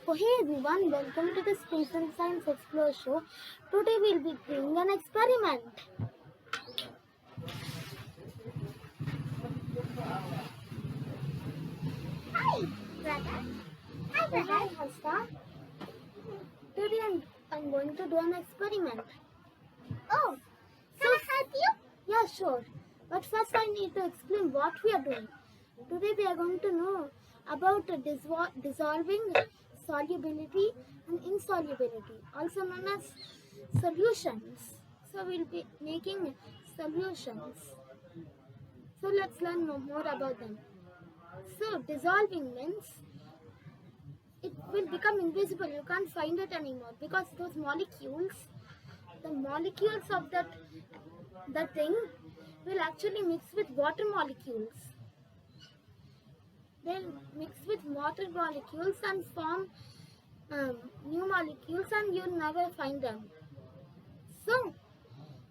Oh, hey everyone, welcome to the Space and Science Explore show. Today we'll be doing an experiment. Hi, brother. Hi, brother. Hi, Hasita. Today I'm going to do an experiment. Oh, can I help you? Yeah, sure. But first I need to explain what we are doing. Today we are going to know about dissolving solubility and insolubility, also known as solutions. So we'll be making solutions. So let's learn more about them. So dissolving means it will become invisible. You can't find it anymore because those molecules, the molecules of that thing will actually mix with water molecules. They'll mix with water molecules and form new molecules, and you'll never find them. So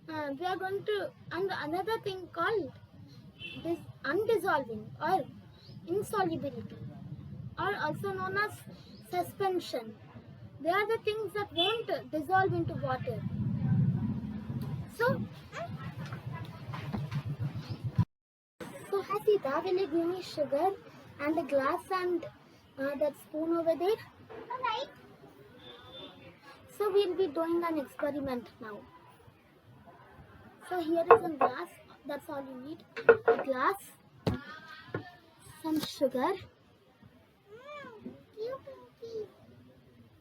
we are going to, and another thing called this undissolving or insolubility, or also known as suspension. They are the things that won't dissolve into water. So Hasita, will you give me sugar and a glass and that spoon over there? Alright. So we'll be doing an experiment now. So here is a glass. That's all you need. A glass, some sugar,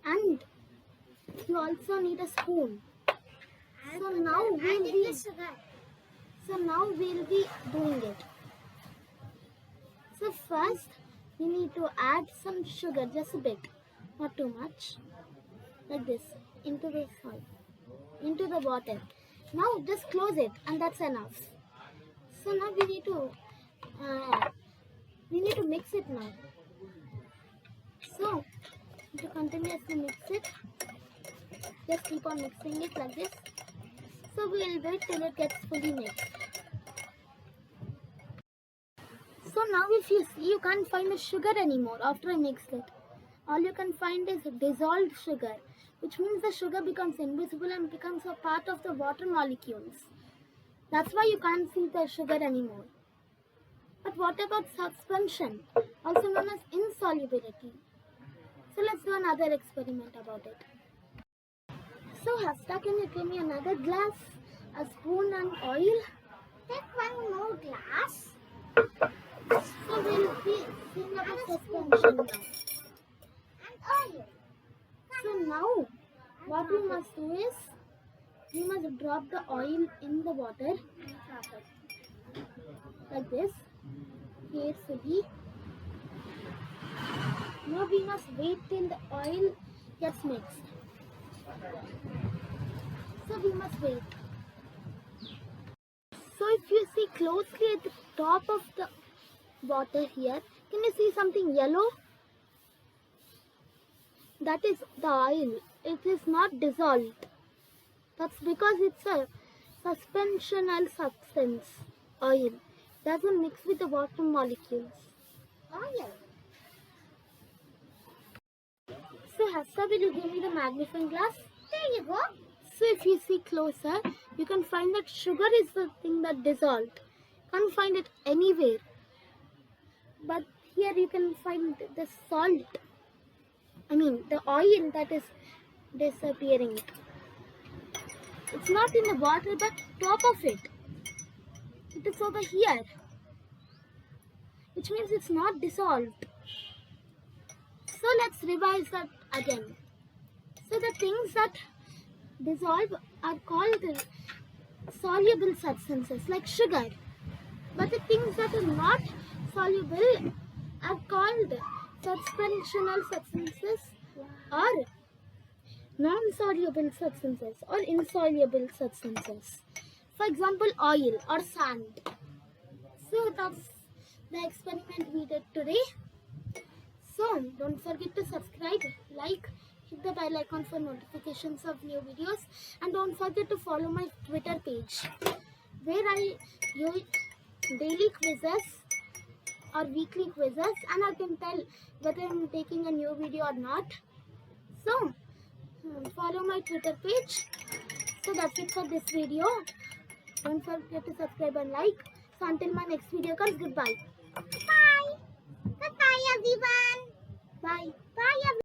and you also need a spoon. So now we'll be doing it. So first we need to add some sugar, just a bit, not too much, like this, into the soil, into the water. Now just close it, and that's enough. So now we need to mix it now. So to continuously mix it, just keep on mixing it like this. So we'll wait till it gets fully mixed. So now if you see, you can't find the sugar anymore after I mixed it. All you can find is dissolved sugar, which means the sugar becomes invisible and becomes a part of the water molecules. That's why you can't see the sugar anymore. But what about suspension, also known as insolubility? So let's do another experiment about it. So Hasta, can you give me another glass, a spoon and oil? Take one more glass. So we'll be seeing about suspension now. And oil. So now what we must do is we must drop the oil in the water like this carefully. Now we must wait till the oil gets mixed. So we must wait. So if you see closely at the top of the water here, can you see something yellow? That is the oil. It is not dissolved. That's because it's a suspensional substance, oil. Doesn't mix with the water molecules. Oil. So Hasta, will you give me the magnifying glass? There you go. So if you see closer, you can find that sugar is the thing that dissolved. Can't find it anywhere. But here you can find the salt. The oil that is disappearing. It's not in the water, but top of it. It is over here. Which means it's not dissolved. So let's revise that again. So the things that dissolve are called soluble substances like sugar. But the things that are not soluble are called suspensional substances or non-soluble substances or insoluble substances. For example, oil or sand. So that's the experiment we did today. So don't forget to subscribe, like, hit the bell icon for notifications of new videos, and don't forget to follow my Twitter page where I do daily quizzes or weekly quizzes, and I can tell whether I'm taking a new video or not. So, follow my Twitter page. So that's it for this video. Don't forget to subscribe and like. So until my next video comes, goodbye. Bye. Goodbye, everyone. Bye. Bye, everyone.